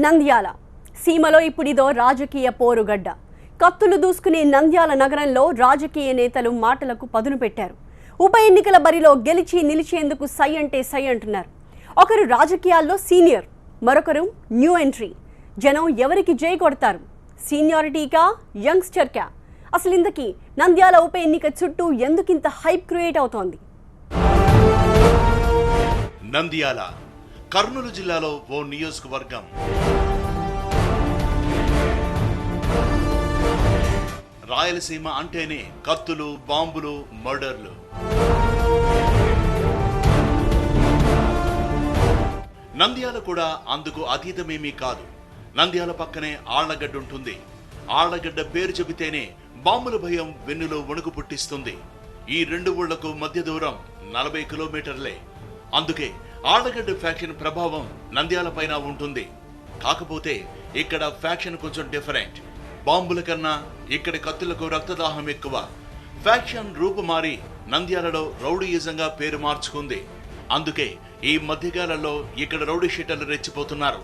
నంద్యాల సీమలో ఇప్పుడిదో రాజకీయ పోరుగడ్డ. కత్తులు దూసుకునే నంద్యాల నగరంలో రాజకీయ నేతలు మాటలకు పదును పెట్టారు. ఉప ఎన్నికల బరిలో గెలిచి నిలిచేందుకు సై అంటే సై అంటున్నారు. ఒకరు రాజకీయాల్లో సీనియర్, మరొకరు న్యూ ఎంట్రీ. జనం ఎవరికి జై కొడతారు? సీనియారిటీకా, యంగ్స్టర్కా? అసలు ఇంతకీ నంద్యాల ఉప ఎన్నిక చుట్టూ ఎందుకింత హైప్ క్రియేట్ అవుతోంది? నంద్యాల కర్నూలు జిల్లాలో ఓ నియోజకవర్గం. రాయలసీమ అంటేనే కత్తులు, బాంబులు, మర్డర్లు. నంద్యాల కూడా అందుకు అతీతమేమీ కాదు. నంద్యాల పక్కనే ఆళ్లగడ్డ ఉంటుంది. ఆళ్లగడ్డ పేరు చెబితేనే బాంబుల భయం వెన్నులో వణుకు పుట్టిస్తుంది. ఈ రెండు ఊళ్లకు మధ్య దూరం 40 కిలోమీటర్లే. అందుకే ఆళ్లగడ్డ ఫ్యాక్షన్ ప్రభావం నంద్యాల పైన ఉంటుంది. కాకపోతే ఇక్కడ ఫ్యాక్షన్ కొంచెం డిఫరెంట్. బాంబుల కన్నా ఇక్కడ కత్తులకు రక్తదాహం ఎక్కువ. ఫ్యాక్షన్ రూపుమారి నంద్యాలలో రౌడీయిజంగా పేరు మార్చుకుంది. అందుకే ఈ మధ్యకాలంలో ఇక్కడ రౌడీ షీటర్లు రెచ్చిపోతున్నారు.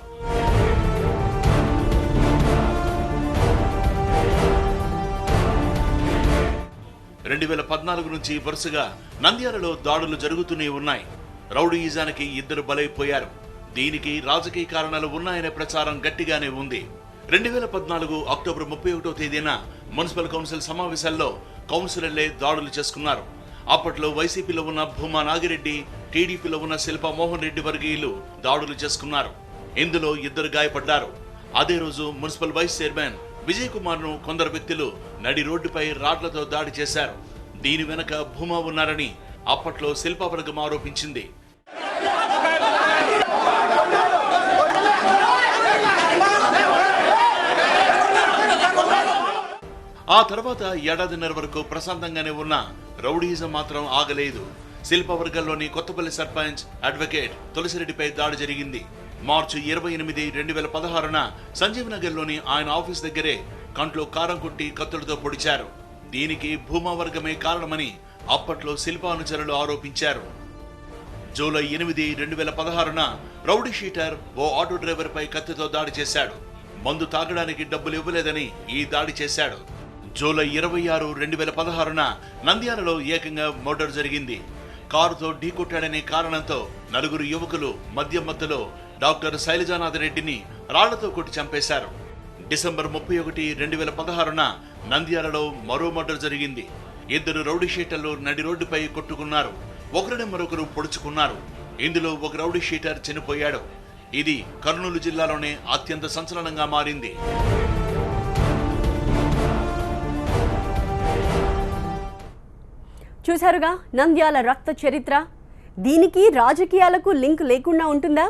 రెండు 2014 నుంచి వరుసగా నంద్యాలలో దాడులు జరుగుతూనే ఉన్నాయి. రౌడీయిజానికి 2 బలైపోయారు. దీనికి రాజకీయ కారణాలు ఉన్నాయనే ప్రచారం గట్టిగానే ఉంది. 2014 అక్టోబర్ 31వ తేదీన మున్సిపల్ కౌన్సిల్ సమావేశాల్లో కౌన్సిలర్లే దాడులు చేసుకున్నారు. అప్పట్లో వైసీపీలో ఉన్న భూమా నాగిరెడ్డి, టీడీపీలో ఉన్న శిల్పా మోహన్ రెడ్డి వర్గీయులు దాడులు చేసుకున్నారు. ఇందులో 2 గాయపడ్డారు. అదే రోజు municipal vice chairman Vijay Kumar ను కొందరు వ్యక్తులు నడి రోడ్డుపై రాడ్లతో దాడి చేశారు. దీని వెనక భూమా ఉన్నారని అప్పట్లో శిల్పా వర్గం ఆరోపించింది. ఆ తర్వాత ఏడాదిన్నర వరకు ప్రశాంతంగానే ఉన్న రౌడీయిజం మాత్రం ఆగలేదు. శిల్పా వర్గంలోని కొత్తపల్లి సర్పంచ్ అడ్వకేట్ తులసిరెడ్డిపై దాడి జరిగింది. మార్చి 28, 2016న సంజీవ్ నగర్ లోని ఆయన ఆఫీస్ దగ్గరే కంట్లో కారం కొట్టి కత్తులతో పొడిచారు. దీనికి భూమా వర్గమే కారణమని అప్పట్లో శిల్పా అనుచరులు ఆరోపించారు. జూలై 8, 2016న రౌడీ షీటర్ ఓ ఆటో డ్రైవర్ పై కత్తితో దాడి చేశాడు. మందు తాగడానికి డబ్బులు ఇవ్వలేదని ఈ దాడి చేశాడు. జూలై 26, 2016న నంద్యాలలో ఏకంగా మర్డర్ జరిగింది. కారుతో ఢీకొట్టాడనే కారణంతో 4 యువకులు మద్యం మత్తులో డాక్టర్ శైలజానాథ్ రెడ్డిని రాళ్లతో కొట్టి చంపేశారు. డిసెంబర్ 31, 2016న నంద్యాలలో మరో మర్డర్ జరిగింది. 2 రౌడీ షీటర్లు నడి రోడ్డుపై కొట్టుకున్నారు. ఒకరిని మరొకరు పొడుచుకున్నారు. ఇందులో ఒక రౌడీ షీటర్ చనిపోయాడు. ఇది కర్నూలు జిల్లాలోనే అత్యంత సంచలనంగా మారింది. చూశారుగా నంద్యాల రక్త చరిత్ర. దీనికి రాజకీయాలకు లింక్ లేకుండా ఉంటుందా?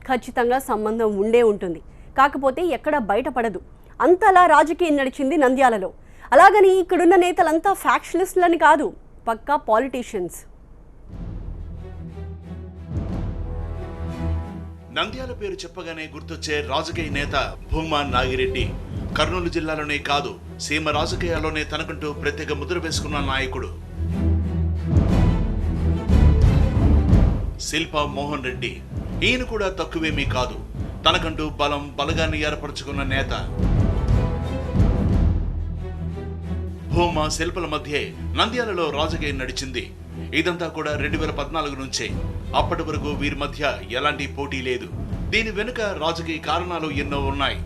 ఖచ్చితంగా సంబంధం ఉండే ఉంటుంది. కాకపోతే ఎక్కడ బయటపడదు. అంతలా రాజకీయం నడిచింది నంద్యాలలో. అలాగని ఇక్కడున్న నేతలంతా ఫ్యాక్షనిస్టులని కాదు, పక్కా పాలిటీషియన్స్. నంద్యాల పేరు చెప్పగానే గుర్తొచ్చే రాజకీయ నేత భూమా నాగిరెడ్డి. కర్నూలు జిల్లాలోనే కాదు, సీమ రాజకీయాల్లోనే తనకంటూ ప్రత్యేక ముద్ర వేసుకున్న నాయకుడు. శిల్పా మోహన్ రెడ్డి, ఈయన కూడా తక్కువేమీ కాదు. తనకంటూ బలగాన్ని ఏర్పరచుకున్న నేత. భూమా, శిల్పల మధ్య నంద్యాలలో రాజకీయం నడిచింది. ఇదంతా కూడా 2014 నుంచే. అప్పటి వరకు వీరి మధ్య ఎలాంటి పోటీ లేదు. దీని వెనుక రాజకీయ కారణాలు ఎన్నో ఉన్నాయి.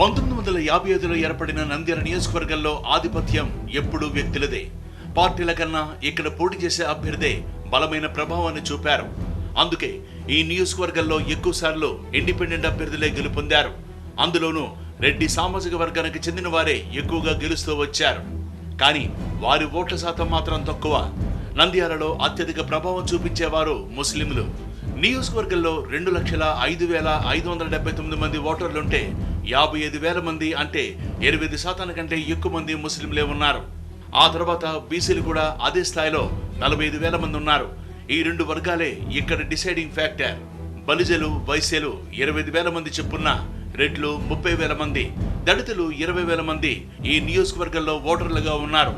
1955లో ఏర్పడిన నంద్యాల నియోజకవర్గంలో ఆధిపత్యం ఎప్పుడూ వ్యక్తులదే. పార్టీల కన్నా ఇక్కడ పోటీ చేసే అభ్యర్థే బలమైన ప్రభావాన్ని చూపారు. అందుకే ఈ నియోజకవర్గంలో ఎక్కువ సార్లు ఇండిపెండెంట్ అభ్యర్థులే గెలుపొందారు. అందులోనూ రెడ్డి సామాజిక వర్గానికి చెందిన వారే ఎక్కువగా గెలుస్తూ వచ్చారు. కానీ వారి ఓట్ల శాతం మాత్రం తక్కువ. నంద్యాలలో అత్యధిక ప్రభావం చూపించేవారు ముస్లింలు. నియోజకవర్గంలో 2,05,579 మంది ఓటర్లుంటే 55,000 మంది అంటే 8% కంటే ఎక్కువ మంది ముస్లింలే ఉన్నారు. ఆ తర్వాత బీసీలు కూడా అదే స్థాయిలో 45,000 మంది ఉన్నారు. ఈ 2 వర్గాలే ఇక్కడ డిసైడింగ్ ఫ్యాక్టర్. బలిజలు, వైశ్యులు 25,000 మంది చెప్పున్న రెడ్లు 30,000 మంది, దళితులు 20,000 మంది ఈ నియోజకవర్గంలో ఓటర్లుగా ఉన్నారు.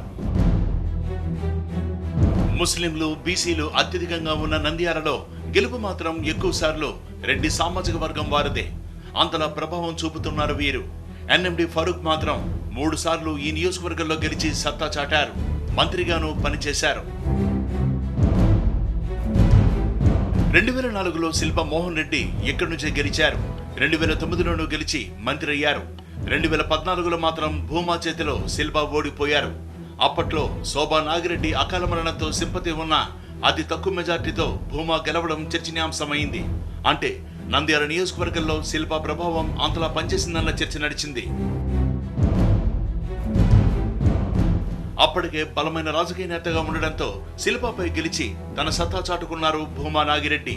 ముస్లింలు, బీసీలు అత్యధికంగా ఉన్న నంద్యాలలో గెలుపు మాత్రం ఎక్కువ సార్లు రెడ్డి సామాజిక వర్గం వారిదే. అంతలా ప్రభావం చూపుతున్నారు వీరు. ఎన్ఎండి ఫరూక్ మాత్రం 3 సార్లు ఈ నియోజకవర్గంలో గెలిచి సత్తా చాటారు. మంత్రిగాను పనిచేశారు. 2004లో శిల్పా మోహన్ రెడ్డి ఇక్కడి నుంచే గెలిచారు. 2009లోనూ గెలిచి మంత్రి అయ్యారు. 2014లో మాత్రం భూమా చేతిలో శిల్పా ఓడిపోయారు. అప్పట్లో శోభా నాగిరెడ్డి అకాల మరణంతో సింపతి ఉన్న అతి తక్కువ మెజార్టీతో భూమా గెలవడం చర్చనీయాంశమైంది. అంటే నంద్యాల నియోజకవర్గంలో శిల్పా ప్రభావం అంతలా పనిచేసిందన్న చర్చ నడిచింది. అప్పటికే బలమైన రాజకీయ నేతగా ఉండడంతో శిల్పాపై గెలిచి తన సత్తా చాటుకున్నారు భూమా నాగిరెడ్డి.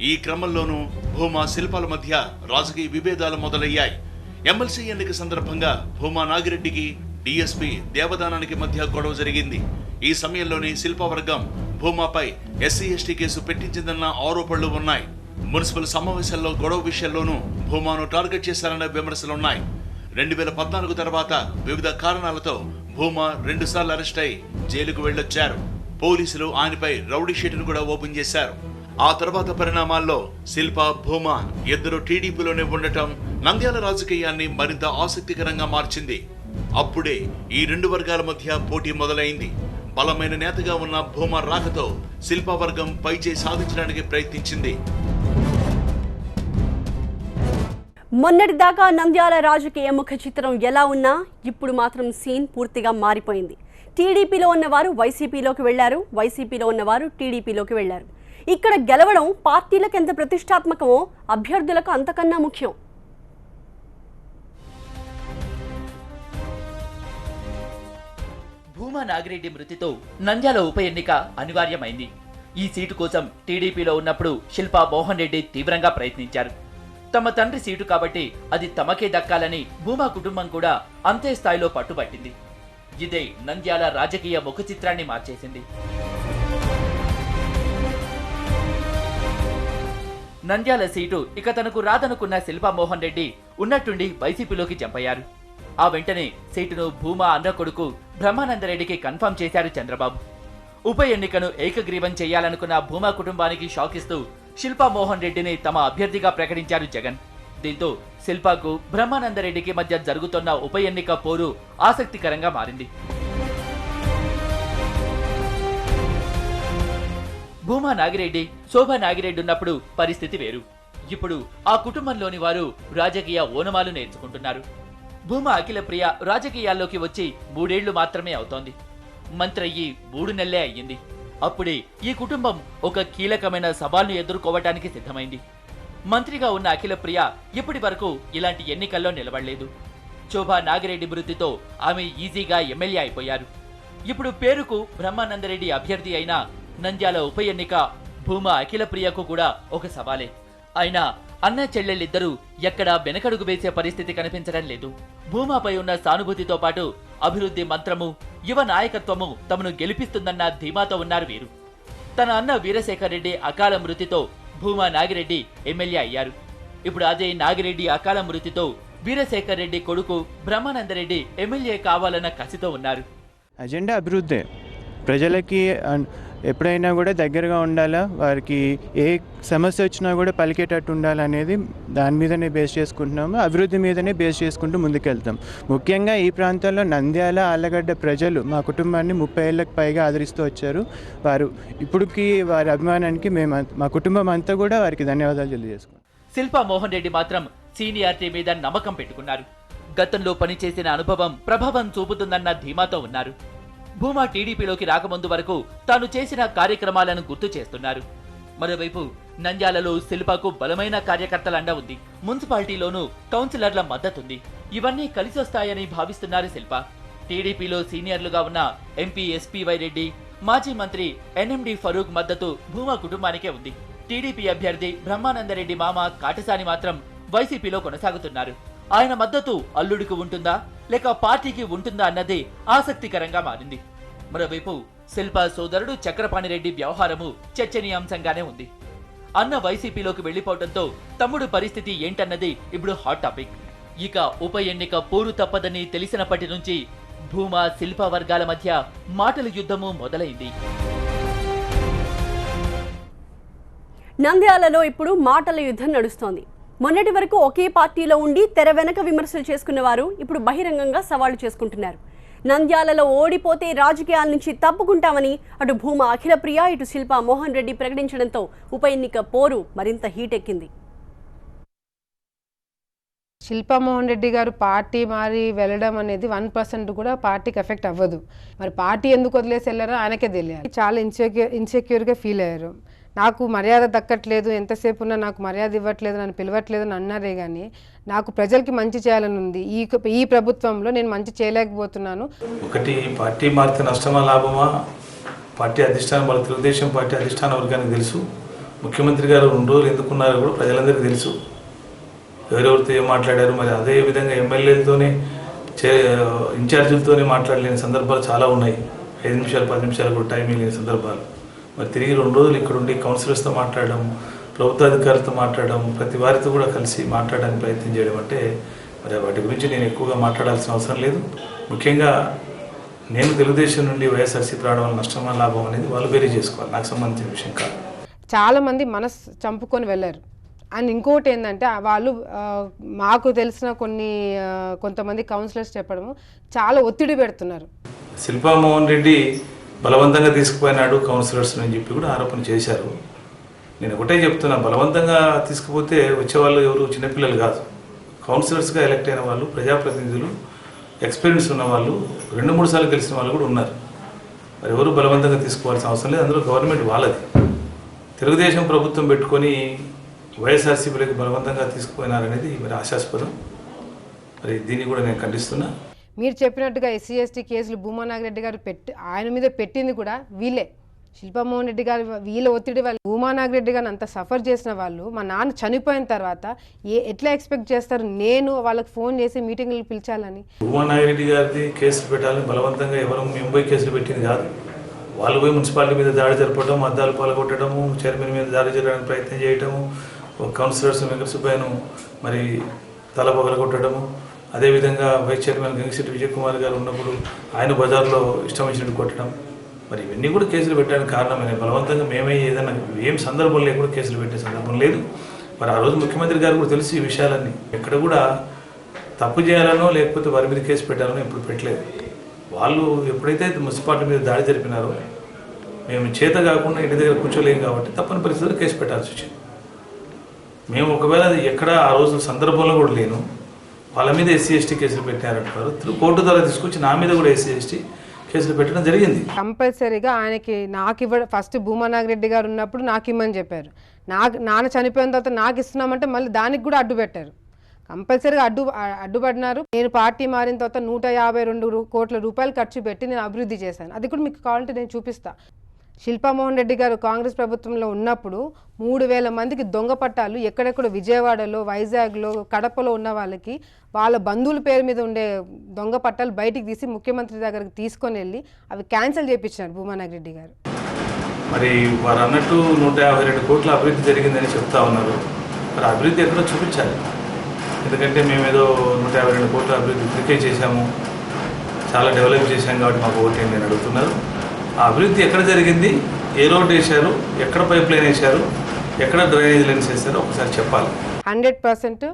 ఈ క్రమంలోనూ భూమా శిల్పాల మధ్య రాజకీయ విభేదాలు మొదలయ్యాయి. ఎమ్మెల్సీ ఎన్నిక సందర్భంగా భూమా నాగిరెడ్డికి డిఎస్పీ దేవదానానికి మధ్య గొడవ జరిగింది. ఈ సమయంలోనే శిల్పా వర్గం భూమాపై ఎస్సీ ఎస్టీ కేసు పెట్టించిందన్న ఆరోపణలు ఉన్నాయి. మున్సిపల్ సమావేశాల్లో గొడవ విషయంలోనూ భూమాను టార్గెట్ చేశారన్న విమర్శలున్నాయి. 2014 తర్వాత వివిధ కారణాలతో భూమా 2 సార్లు అరెస్ట్ అయి జైలుకు వెళ్లొచ్చారు. పోలీసులు ఆయనపై రౌడీ షీటును కూడా ఓపెన్ చేశారు. ఆ తర్వాత పరిణామాల్లో శిల్పా, భూమా ఇద్దరు టీడీపీలోనే ఉండటం నంద్యాల రాజకీయాన్ని మరింత ఆసక్తికరంగా మార్చింది. అప్పుడే ఈ 2 వర్గాల మధ్య పోటీ మొదలైంది. బలమైన నేతగా ఉన్న భూమా రాకతో శిల్పా వర్గం పైచేయి సాధించడానికి ప్రయత్నించింది. మొన్నటిదాకా నంద్యాల రాజకీయ ముఖ చిత్రం ఎలా ఉన్నా ఇప్పుడు మాత్రం సీన్ పూర్తిగా మారిపోయింది. టీడీపీలో ఉన్నవారు వైసీపీలోకి వెళ్లారు, వైసీపీలో ఉన్నవారు టీడీపీలోకి వెళ్లారు. ఇక్కడ గెలవడం పార్టీలకు ఎంత ప్రతిష్టాత్మకమో అభ్యర్థులకు అంతకన్నా ముఖ్యం. భూమా నాగిరెడ్డి మృతితో నంద్యాల ఉప ఎన్నిక అనివార్యమైంది. ఈ సీటు కోసం టీడీపీలో ఉన్నప్పుడు శిల్పా మోహన్ రెడ్డి తీవ్రంగా ప్రయత్నించారు. తమ తండ్రి సీటు కాబట్టి అది తమకే దక్కాలని భూమా కుటుంబం కూడా అంతే స్థాయిలో పట్టుబట్టింది. ఇదే నంద్యాల రాజకీయ ముఖ చిత్రాన్ని మార్చేసింది. నంద్యాల సీటు ఇక తనకు రాదనుకున్న శిల్పా మోహన్ రెడ్డి ఉన్నట్టుండి వైసీపీలోకి జంపయ్యారు. ఆ వెంటనే సీటును భూమా అన్న కొడుకు బ్రహ్మానందరెడ్డికి కన్ఫర్మ్ చేశారు చంద్రబాబు. ఉప ఎన్నికను ఏకగ్రీవం చేయాలనుకున్న భూమా కుటుంబానికి షాక్ ఇస్తూ శిల్పా మోహన్ రెడ్డిని తమ అభ్యర్థిగా ప్రకటించారు జగన్. దీంతో శిల్పాకు బ్రహ్మానందరెడ్డికి మధ్య జరుగుతున్న ఉప ఎన్నిక పోరు ఆసక్తికరంగా మారింది. భూమా నాగిరెడ్డి, శోభా నాగిరెడ్డి ఉన్నప్పుడు పరిస్థితి వేరు. ఇప్పుడు ఆ కుటుంబంలోని వారు రాజకీయ ఓనమాలు నేర్చుకుంటున్నారు. భూమా అఖిలప్రియ రాజకీయాల్లోకి వచ్చి 3 ఏళ్లు మాత్రమే అవుతోంది. మంత్రి అయ్యి 3 నెలలే అయ్యింది. అప్పుడే ఈ కుటుంబం ఒక కీలకమైన సవాల్ను ఎదుర్కోవటానికి సిద్ధమైంది. మంత్రిగా ఉన్న అఖిలప్రియ ఇప్పటి వరకు ఇలాంటి ఎన్నికల్లో నిలబడలేదు. శోభా నాగిరెడ్డి మృతితో ఆమె ఈజీగా ఎమ్మెల్యే అయిపోయారు. ఇప్పుడు పేరుకు బ్రహ్మానందరెడ్డి అభ్యర్థి అయిన నంద్యాల ఉప ఎన్నిక భూమా అఖిలప్రియకు కూడా ఒక సవాలే. అయినా అన్న చెల్లెళ్ళిద్దరూ ఎక్కడా వెనకడుగు వేసే పరిస్థితి కనిపించడం లేదు. భూమాపై ఉన్న సానుభూతితో పాటు అభివృద్ధి మంత్రము, యువ నాయకత్వము తమను గెలిపిస్తుందన్న ధీమాతో ఉన్నారు వీరు. తన అన్న వీరశేఖర్ రెడ్డి అకాల మృతితో భూమా నాగిరెడ్డి ఎమ్మెల్యే అయ్యారు. ఇప్పుడు అదే నాగిరెడ్డి అకాల మృతితో వీరశేఖర్ రెడ్డి కొడుకు బ్రహ్మానందరెడ్డి ఎమ్మెల్యే కావాలన్న కసితో ఉన్నారు. అజెండా అభివృద్ధి, ప్రజలకి ఎప్పుడైనా కూడా దగ్గరగా ఉండాలా, వారికి ఏ సమస్య వచ్చినా కూడా పలికేటట్టు ఉండాలనేది దాని మీదనే బేస్ చేసుకుంటున్నాము. అభివృద్ధి మీదనే బేస్ చేసుకుంటూ ముందుకెళ్తాం. ముఖ్యంగా ఈ ప్రాంతంలో నంద్యాల, ఆళ్లగడ్డ ప్రజలు మా కుటుంబాన్ని 30 ఏళ్ళకి పైగా ఆదరిస్తూ వచ్చారు. వారు ఇప్పటికీ వారి అభిమానానికి మా కుటుంబం అంతా కూడా వారికి ధన్యవాదాలు తెలియజేసుకుంటాం. శిల్పా మోహన్ రెడ్డి మాత్రం సీనియారిటీ మీద నమ్మకం పెట్టుకున్నారు. గతంలో పనిచేసిన అనుభవం ప్రభావం చూపుతుందన్న ధీమాతో ఉన్నారు. భూమా టీడీపీలోకి రాకముందు వరకు తాను చేసిన కార్యక్రమాలను గుర్తు చేస్తున్నారు. మరోవైపు నంద్యాలలో శిల్పాకు బలమైన కార్యకర్తల అండ ఉంది. మున్సిపాలిటీలోనూ కౌన్సిలర్ల మద్దతుంది. ఇవన్నీ కలిసొస్తాయని భావిస్తున్నారు శిల్ప. టీడీపీలో సీనియర్లుగా ఉన్న ఎంపీ ఎస్పీవై రెడ్డి, మాజీ మంత్రి ఎన్ఎండి ఫరూక్ మద్దతు భూమా కుటుంబానికే ఉంది. టీడీపీ అభ్యర్థి బ్రహ్మానందరెడ్డి మామ కాటసాని మాత్రం వైసీపీలో కొనసాగుతున్నారు. ఆయన మద్దతు అల్లుడికి ఉంటుందా లేక పార్టీకి ఉంటుందా అన్నది ఆసక్తికరంగా మారింది. మరోవైపు శిల్పా సోదరుడు చక్రపాణిరెడ్డి వ్యవహారము చర్చనీయాంశంగానే ఉంది. అన్న వైసీపీలోకి వెళ్లిపోవడంతో తమ్ముడు పరిస్థితి ఏంటన్నది ఇప్పుడు హాట్ టాపిక్. ఇక ఉప ఎన్నిక పోరు తప్పదని తెలిసినప్పటి నుంచి భూమా, శిల్పా వర్గాల మధ్య మాటల యుద్ధము మొదలైంది. నంద్యాలలో ఇప్పుడు మాటల యుద్ధం నడుస్తోంది. మొన్నటి వరకు ఒకే పార్టీలో ఉండి తెర వెనక విమర్శలు చేసుకున్న వారు ఇప్పుడు బహిరంగంగా సవాళ్లు చేసుకుంటున్నారు. నంద్యాలలో ఓడిపోతే రాజకీయాల నుంచి తప్పుకుంటామని అటు భూమా అఖిలప్రియ, ఇటు శిల్పా మోహన్ రెడ్డి ప్రకటించడంతో ఉప ఎన్నిక పోరు మరింత హీట్ ఎక్కింది. శిల్పా మోహన్ రెడ్డి గారు పార్టీ మారి వెళ్ళడం అనేది 1% కూడా పార్టీకి ఎఫెక్ట్ అవ్వదు. మరి పార్టీ ఎందుకు వదిలేసి వెళ్ళారో ఆయనకే తెలియాలి. చాలా ఇన్సెక్యూర్గా ఫీల్ అయ్యారు. నాకు మర్యాద దక్కట్లేదు, ఎంతసేపు ఉన్నా నాకు మర్యాద ఇవ్వట్లేదు, నన్ను పిలవట్లేదు అని అన్నారే కానీ నాకు ప్రజలకి మంచి చేయాలని ఉంది. ఈ ప్రభుత్వంలో నేను మంచి చేయలేకపోతున్నాను. ఒకటి, పార్టీ మారితే నష్టమా లాభమా పార్టీ అధిష్టానం, వాళ్ళ తెలుగుదేశం పార్టీ అధిష్టాన వర్గానికి తెలుసు. ముఖ్యమంత్రి గారు 2 రోజులు ఎందుకున్నారో కూడా ప్రజలందరికీ తెలుసు. ఎవరెవరితో ఏం మాట్లాడారు. మరి అదే విధంగా ఎమ్మెల్యేలతోనే ఇన్ఛార్జీలతోనే మాట్లాడలేని సందర్భాలు చాలా ఉన్నాయి. 5 నిమిషాలు 10 నిమిషాలు కూడా టైం లేని సందర్భాలు. మరి తిరిగి 2 రోజులు ఇక్కడ ఉండి కౌన్సిలర్స్తో మాట్లాడడం, ప్రభుత్వ అధికారులతో మాట్లాడడం, ప్రతి వారితో కూడా కలిసి మాట్లాడడానికి ప్రయత్నం చేయడం అంటే మరి వాటి గురించి నేను ఎక్కువగా మాట్లాడాల్సిన అవసరం లేదు. ముఖ్యంగా నేను తెలుగుదేశం నుండి వైఎస్ఆర్సీపీ రావడం వల్ల నష్టమా లాభం అనేది వాళ్ళు వేరే చేసుకోవాలి, నాకు సంబంధించిన విషయం కాదు. చాలామంది మనసు చంపుకొని వెళ్ళారు. అండ్ ఇంకోటి ఏంటంటే వాళ్ళు మాకు తెలిసిన కొంతమంది కౌన్సిలర్స్ చెప్పడము చాలా ఒత్తిడి పెడుతున్నారు. శిల్పా మోహన్ రెడ్డి బలవంతంగా తీసుకుపోయినాడు కౌన్సిలర్స్ అని చెప్పి కూడా ఆరోపణ చేశారు. నేను ఒకటే చెప్తున్నా, బలవంతంగా తీసుకుపోతే వచ్చేవాళ్ళు ఎవరు చిన్నపిల్లలు కాదు. కౌన్సిలర్స్గా ఎలక్ట్ అయిన వాళ్ళు, ప్రజాప్రతినిధులు, ఎక్స్పీరియన్స్ ఉన్న వాళ్ళు, 2-3 సార్లు గెలిచిన వాళ్ళు కూడా ఉన్నారు. మరి ఎవరు బలవంతంగా తీసుకోవాల్సిన అవసరం లేదు. అందులో గవర్నమెంట్ వాళ్ళది. తెలుగుదేశం ప్రభుత్వం పెట్టుకొని వైఎస్ఆర్సీపీలోకి బలవంతంగా తీసుకుపోయినారనేది మరి ఆశాస్పదం. మరి దీన్ని కూడా నేను ఖండిస్తున్నా. మీరు చెప్పినట్టుగా ఎస్సీ ఎస్టీ కేసులు భూమా నాగిరెడ్డి గారు ఆయన మీద పెట్టింది కూడా వీళ్ళే. శిల్పా మోహన్ రెడ్డి గారు వీళ్ళ ఒత్తిడి వాళ్ళు. భూమా నాగిరెడ్డి గారిని అంత సఫర్ చేసిన వాళ్ళు మా నాన్న చనిపోయిన తర్వాత ఎట్లా ఎక్స్పెక్ట్ చేస్తారు నేను వాళ్ళకి ఫోన్ చేసి మీటింగ్లు పిలిచాలని? భూమా నాగిరెడ్డి గారిది కేసులు పెట్టాలని బలవంతంగా ఎవరు ముంబై కేసులు పెట్టింది కాదు. వాళ్ళు పోయి మున్సిపాలిటీ మీద దాడి జరపడం, అద్దాలు పాల్గొట్టడము, చైర్మన్ మీద దాడి జరగడానికి ప్రయత్నం చేయటము, కౌన్సిలర్స్ వెంకట సుబ్బయ్యను మరి తల పగలగొట్టడము, అదేవిధంగా వైస్ చైర్మన్ గంగిశెట్టి విజయ్ కుమార్ గారు ఉన్నప్పుడు ఆయన బజార్లో ఇష్టం వచ్చినట్టు కొట్టడం, మరి ఇవన్నీ కూడా కేసులు పెట్టడానికి కారణమైన బలవంతంగా మేమే ఏదైనా ఏం సందర్భం లేకుండా కేసులు పెట్టే సందర్భం లేదు. మరి ఆ రోజు ముఖ్యమంత్రి గారు కూడా తెలిసి ఈ విషయాలన్నీ ఎక్కడ కూడా తప్పు చేయాలనో లేకపోతే వారి మీద కేసు పెట్టాలనో ఎప్పుడు పెట్టలేదు. వాళ్ళు ఎప్పుడైతే మున్సిపాలిటీ మీద దాడి జరిపినారో మేము చేత కాకుండా ఇంటి దగ్గర కూర్చోలేం కాబట్టి తప్పని పరిస్థితుల్లో కేసు పెట్టాల్సి వచ్చింది. మేము ఒకవేళ అది ఎక్కడ ఆ రోజు సందర్భంలో కూడా లేను, వాళ్ళ మీద ఎస్సీ ఎస్టీ కేసులు పెట్టారంటున్నారు. కోర్టు ద్వారా తీసుకొచ్చి నా మీద కూడా ఎస్సీ ఎస్టీ కేసులు పెట్టడం జరిగింది. కంపల్సరీగా ఆయనకి నాకు ఇవ్వడం, ఫస్ట్ భూమా నాగిరెడ్డి గారు ఉన్నప్పుడు నాకు ఇమ్మని చెప్పారు. నాన్న చనిపోయిన తర్వాత నాకు ఇస్తున్నామంటే మళ్ళీ దానికి కూడా అడ్డు పెట్టారు. కంపల్సరీగా అడ్డుపడినారు. నేను పార్టీ మారిన తర్వాత 152 కోట్ల రూపాయలు ఖర్చు పెట్టి నేను అభివృద్ధి చేశాను. అది కూడా మీకు కావాలంటే నేను చూపిస్తా. శిల్పా మోహన్ రెడ్డి గారు కాంగ్రెస్ ప్రభుత్వంలో ఉన్నప్పుడు 3000 మందికి దొంగ పట్టాలు ఎక్కడెక్కడ విజయవాడలో, వైజాగ్లో, కడపలో ఉన్న వాళ్ళకి వాళ్ళ బంధువుల పేరు మీద ఉండే దొంగ పట్టాలు బయటికి తీసి ముఖ్యమంత్రి దగ్గరికి తీసుకొని వెళ్ళి అవి క్యాన్సిల్ చేయించినారు భూమా నాగిరెడ్డి గారు. మరి వారు అన్నట్టు 152 కోట్ల అభివృద్ధి జరిగిందని చెప్తా ఉన్నారు. మరి అభివృద్ధి ఎక్కడో చూపించాలి. ఎందుకంటే మేమేదో 152 కోట్ల అభివృద్ధి ఇప్పటికే చేశాము, చాలా డెవలప్ చేశాం కాబట్టి మాకు ఓటేంటి అని అడుగుతున్నారు. ఆ అభివృద్ధి ఎక్కడ జరిగింది, ఏ రోడ్ వేశారు, ఎక్కడ పైప్ లైన్ వేశారు, ఎక్కడ డ్రైనేజ్ లైన్స్ వేశారో ఒకసారి చెప్పాలి. 100%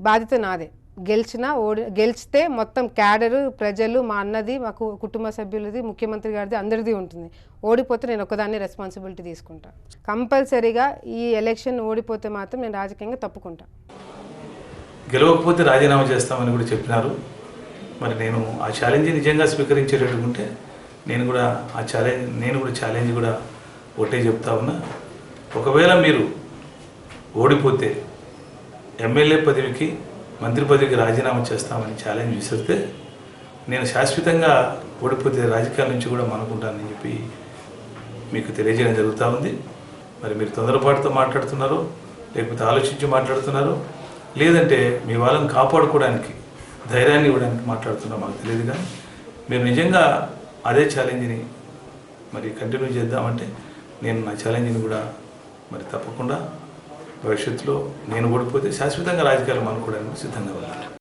బాధ్యత నాదే. గెలిచితే మొత్తం క్యాడరు, ప్రజలు, మా అన్నది, మా కుటుంబ సభ్యులది, ముఖ్యమంత్రి గారిది, అందరిది ఉంటుంది. ఓడిపోతే నేను ఒకదాన్ని రెస్పాన్సిబిలిటీ తీసుకుంటా. కంపల్సరీగా ఈ ఎలక్షన్ ఓడిపోతే మాత్రం నేను రాజకీయంగా తప్పుకుంటా. గెలవకపోతే రాజీనామా చేస్తామని కూడా చెప్పినారు. మరి నేను ఆ ఛాలెంజ్ నిజంగా స్వీకరించేటట్టుకుంటే నేను కూడా ఛాలెంజ్ కూడా ఒకటే చెప్తా ఉన్నా. ఒకవేళ మీరు ఓడిపోతే ఎమ్మెల్యే పదవికి, మంత్రి పదవికి రాజీనామా చేస్తామని ఛాలెంజ్ విసిరితే నేను శాశ్వతంగా ఓడిపోతే రాజకీయాల నుంచి కూడా మానుకుంటానని చెప్పి మీకు తెలియజేయడం జరుగుతూ ఉంది. మరి మీరు తొందరపాటుతో మాట్లాడుతున్నారో లేకపోతే ఆలోచించి మాట్లాడుతున్నారో లేదంటే మీ వాళ్ళని కాపాడుకోవడానికి, ధైర్యాన్ని ఇవ్వడానికి మాట్లాడుతున్నారో మాకు తెలియదు. కానీ మీరు నిజంగా అదే ఛాలెంజ్ని మరి కంటిన్యూ చేద్దామంటే నేను నా ఛాలెంజ్ని కూడా మరి తప్పకుండా భవిష్యత్తులో నేను ఓడిపోతే శాశ్వతంగా రాజకీయాలు మానుకోవడానికి సిద్ధంగా ఉన్నాను.